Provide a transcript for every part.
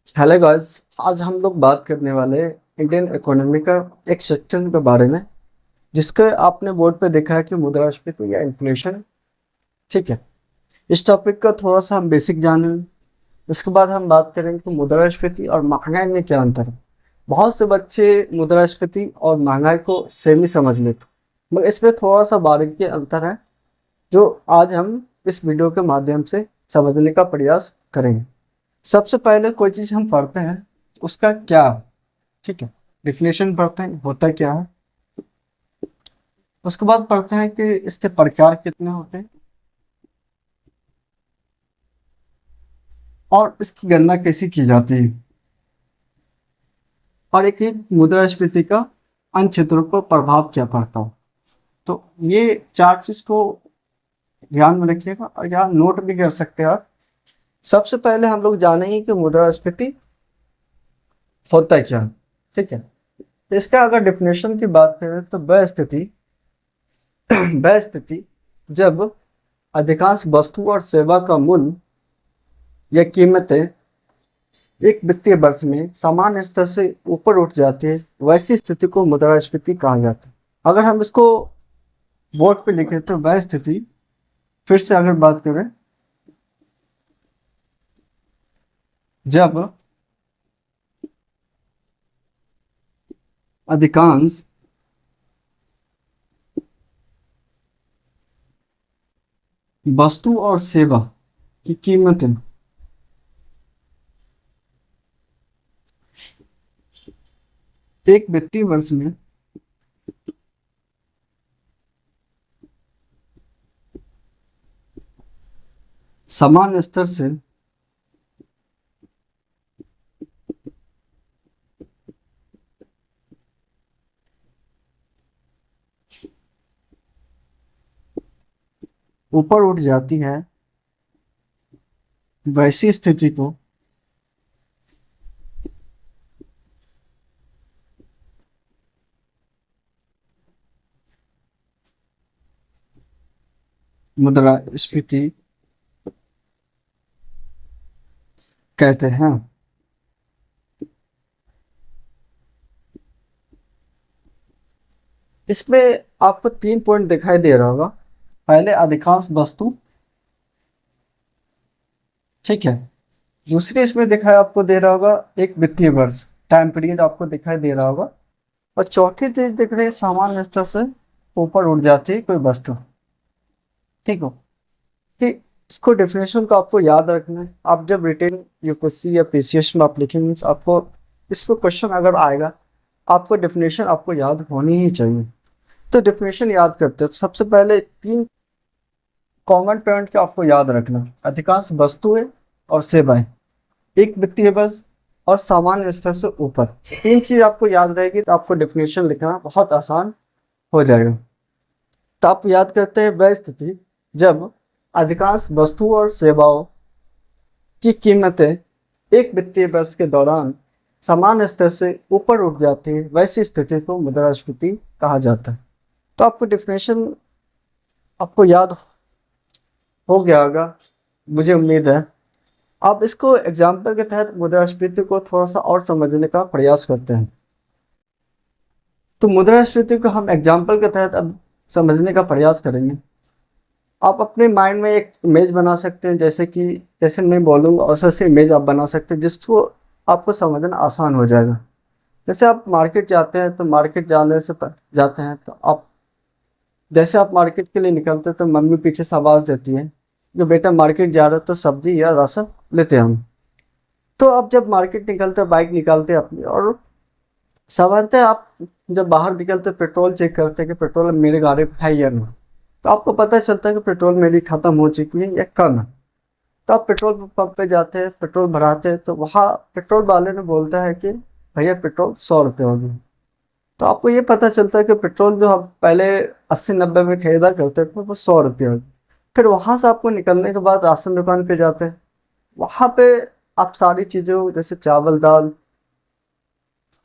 Hello guys. आज हम लोग बात करने वाले हैं इंडियन इकोनॉमी का एक सेक्टर के बारे में, जिसके आपने बोर्ड पे देखा है कि मुद्रास्फीति या इन्फ्लेशन। ठीक है। इस टॉपिक का थोड़ा सा हम बेसिक जानें। उसके बाद हम बात करेंगे कि मुद्रास्फीति और महंगाई में क्या अंतर है। बहुत से बच्चे मुद्रास्फीति और महंगाई को सेम ही समझ लेते, मगर इसमें थोड़ा सा बारीकी अंतर है, जो आज हम इस वीडियो के माध्यम से समझने का प्रयास करेंगे। सबसे पहले कोई चीज हम पढ़ते हैं, उसका क्या है। ठीक है। डिफिनेशन पढ़ते हैं होता क्या है। उसके बाद पढ़ते हैं कि इसके प्रकार कितने होते हैं और इसकी गणना कैसी की जाती है, और एक मुद्रास्फीति का अन्य क्षेत्रों पर प्रभाव क्या पड़ता हो। तो ये चार चीज को ध्यान में रखिएगा और यहाँ नोट भी कर सकते हैं आप। सबसे पहले हम लोग जानेंगे कि मुद्रास्फीति होता क्या है। ठीक है। इसका अगर डिफिनेशन की बात करें तो वह स्थिति जब अधिकांश वस्तु और सेवा का मूल्य या कीमतें एक वित्तीय वर्ष में समान स्तर से ऊपर उठ जाती है, वैसी स्थिति को मुद्रास्फीति कहा जाता है। अगर हम इसको बोर्ड पे लिखे तो वह स्थिति, फिर से अगर बात करें, जब अधिकांश वस्तु और सेवा की कीमतें एक वित्तीय वर्ष में समान स्तर से ऊपर उठ जाती है, वैसी स्थिति को मुद्रास्फीति कहते हैं। इसमें आपको तीन पॉइंट दिखाई दे रहा होगा। पहले अधिकांश वस्तु, ठीक है। दूसरी इसमें दिखाई आपको दे रहा होगा एक वित्तीय वर्ष, टाइम पीरियड आपको दिखाई दे रहा होगा। और चौथी चीज दिख रही है सामान्य स्तर से ऊपर उठ जाती है कोई वस्तु। ठीक हो कि इसको डेफिनेशन को आपको याद रखना है। आप जब रिटेन यूपीएससी या पीसीएस में आप लिखेंगे तो आपको इस पर क्वेश्चन अगर आएगा, आपको डेफिनेशन आपको याद होनी ही चाहिए। तो डेफिनेशन याद करते हैं तो सबसे पहले तीन कॉमन पॉइंट को आपको याद रखना। अधिकांश वस्तुएं और सेवाएं एक वित्तीय वर्ष और सामान्य स्तर से ऊपर, तीन चीज आपको याद रहेगी तो आपको डेफिनेशन लिखना बहुत आसान हो जाएगा। तो आप याद करते हैं वह स्थिति जब अधिकांश वस्तुओं और सेवाओं की कीमतें एक वित्तीय वर्ष के दौरान समान स्तर से ऊपर उठ जाती है, वैसी स्थिति को मुद्रास्फीति कहा जाता है। तो आपको डेफिनेशन आपको याद हो गया होगा, मुझे उम्मीद है। अब इसको एग्जाम्पल के तहत मुद्रास्फीति को थोड़ा सा और समझने का प्रयास करते हैं। तो मुद्रास्फीति को हम एग्जाम्पल के तहत अब समझने का प्रयास करेंगे। आप अपने माइंड में एक इमेज बना सकते हैं, जैसे मैं बोलूँगा और से इमेज आप बना सकते हैं, जिसको आपको समझना आसान हो जाएगा। जैसे आप मार्केट जाते हैं तो मार्केट जाते हैं तो आप जैसे आप मार्केट के लिए निकलते हैं तो मम्मी पीछे से आवाज़ देती है कि बेटा मार्केट जा रहे हो तो सब्जी या राशन लेते हैं हम। तो अब जब मार्केट निकलते बाइक निकालते अपनी, और सामान्यतः आप जब बाहर निकलते पेट्रोल चेक करते हैं कि पेट्रोल मेरे गाड़ी पे है या नहीं। तो आपको पता चलता है कि पेट्रोल मेरी खत्म हो चुकी है या कम है। तो आप पेट्रोल पंप पे जाते हैं, पेट्रोल भराते हैं, तो वहाँ पेट्रोल वाले ने बोलता है कि भैया पेट्रोल 100 रुपये होगी। तो आपको ये पता चलता है कि पेट्रोल जो हम पहले 80-90 में खरीदा करते थे वो 100 रुपये होगी। फिर वहाँ से आपको निकलने के बाद राशन दुकान पे जाते हैं, वहाँ पे आप सारी चीज़ों जैसे चावल दाल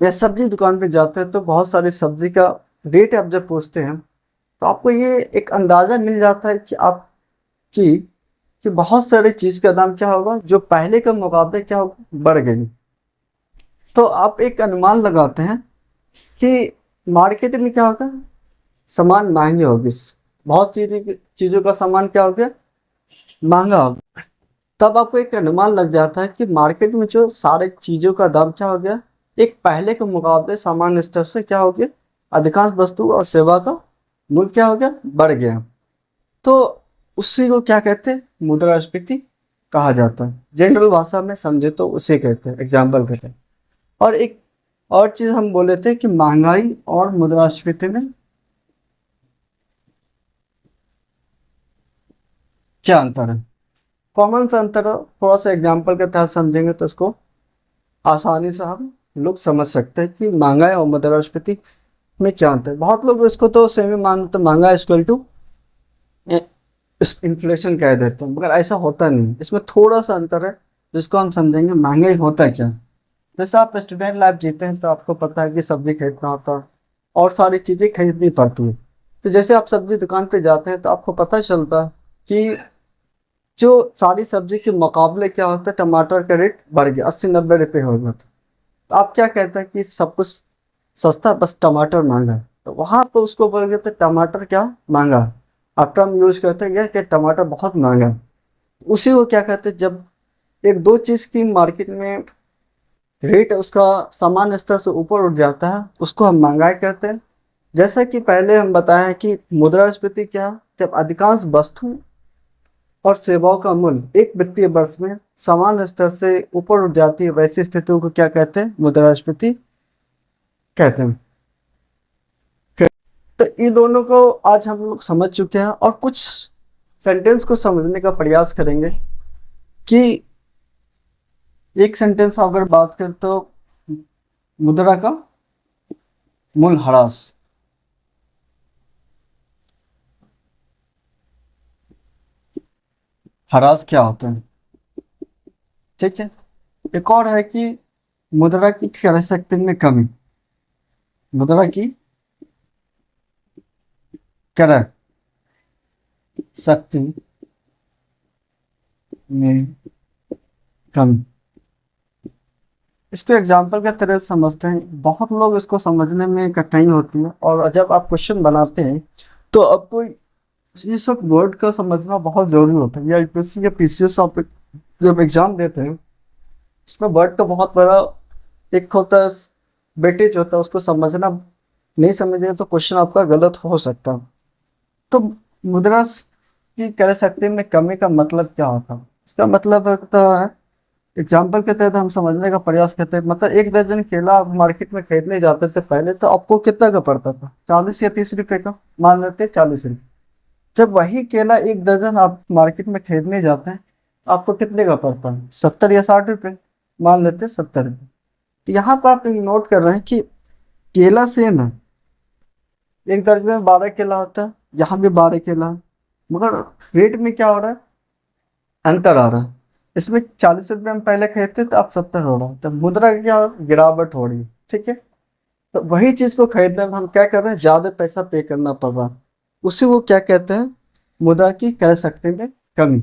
या सब्जी दुकान पे जाते हैं तो बहुत सारी सब्जी का रेट आप जब पूछते हैं तो आपको ये एक अंदाज़ा मिल जाता है कि कि बहुत सारी चीज़ का दाम क्या होगा जो पहले के मुकाबले क्या होगा, बढ़ गई। तो आप एक अनुमान लगाते हैं कि मार्केट में क्या होगा, सामान महंगे होगी, बहुत चीज़ों का सामान क्या हो गया, महंगा हो गया। तब आपको एक अनुमान लग जाता है कि मार्केट में जो सारे चीज़ों का दाम क्या हो गया, एक पहले के मुकाबले सामान्य स्तर से क्या हो गया, अधिकांश वस्तु और सेवा का मूल्य क्या हो गया, बढ़ गया। तो उसी को क्या कहते हैं, मुद्रास्फीति कहा जाता है। जनरल भाषा में समझे तो उसे कहते हैं, एग्जाम्पल कहते हैं। और एक और चीज हम बोले थे कि महंगाई और मुद्रास्फीति में क्या अंतर है, कॉमन सा अंतर है। थोड़ा सा एग्जाम्पल के तहत समझेंगे तो इसको आसानी से हम लोग समझ सकते हैं कि महंगाई और मुद्रास्फीति में क्या अंतर है। बहुत लोग इसको तो सेम ही मानते, महंगाई इक्वल टू इन्फ्लेशन कह देते हैं, मगर ऐसा होता नहीं। इसमें थोड़ा सा अंतर है जिसको हम समझेंगे। महंगाई होता है क्या, जैसे आप स्टूडेंट लाइफ जीते हैं तो आपको पता है कि सब्जी खरीदना होता है और सारी चीज़ें खरीदनी पड़ती है। तो जैसे आप सब्जी दुकान पे जाते हैं तो आपको पता चलता है कि जो सारी सब्जी के मुकाबले क्या होता है, टमाटर का रेट बढ़ गया, 80-90 रुपये हो गया। तो आप क्या कहते हैं कि सब कुछ सस्ता, बस टमाटर महंगा है। तो वहाँ पर उसको बोल गए थे टमाटर क्या महंगा है। आफ्टर हम यूज करते हैं कि टमाटर बहुत महंगा है। उसी को क्या कहते हैं, जब एक दो चीज़ की मार्केट में रेट उसका सामान्य स्तर से ऊपर उठ जाता है, उसको हम महंगाई कहते हैं। जैसा कि पहले हम बताया कि मुद्रास्फीति क्या, जब अधिकांश वस्तु और सेवाओं का मूल्य एक वित्तीय वर्ष में समान स्तर से ऊपर उठ जाती है, वैसी स्थितियों को क्या कहते हैं, मुद्रास्फीति कहते हैं। तो इन दोनों को आज हम लोग समझ चुके हैं और कुछ सेंटेंस को समझने का प्रयास करेंगे कि एक सेंटेंस अगर बात करें तो मुद्रा का मूल्यह्रास। ह्रास क्या होता है, ठीक है। एक और है कि मुद्रा की क्रय शक्ति में कमी, मुद्रा की क्रय शक्ति में कमी। इसको एग्जाम्पल के तरह से समझते हैं। बहुत लोग इसको समझने में कठिनाई होती है और जब आप क्वेश्चन बनाते हैं तो आपको ये सब वर्ड का समझना बहुत जरूरी होता है। या यूपीएससी या पीसीएस आप जब एग्जाम देते हैं, इसमें वर्ड का बहुत बड़ा एक होता है, वेटेज होता है, उसको समझना नहीं समझे तो क्वेश्चन आपका गलत हो सकता है। तो मुद्रा की क्रय शक्ति में कमी का मतलब क्या होता है, इसका मतलब होता है, एग्जाम्पल के तहत हम समझने का प्रयास करते हैं। मतलब एक दर्जन केला आप मार्केट में खरीदने जाते थे पहले, तो आपको कितना का पड़ता था, 40 या 30 रुपए का, मान लेते 40 रुपये। जब वही केला एक दर्जन आप मार्केट में खरीदने जाते हैं, आपको कितने का पड़ता है, 70 या 60 रुपये, मान लेते 70 रुपये। तो यहाँ पर आप नोट कर रहे हैं कि केला सेम है, एक दर्जन में 12 केला होता है, यहाँ भी 12 केला है, मगर रेट में क्या हो रहा है, अंतर आ रहा है। इसमें 40 रुपये में पहले खरीदते तो अब 70 हो रहा है, तो मुद्रा की क्या गिरावट हो रही है, ठीक है। तो वही चीज को खरीदने में हम क्या कर रहे हैं, ज्यादा पैसा पे करना पड़ रहा है। उसी को क्या कहते हैं, मुद्रा की क्रय शक्ति में कमी।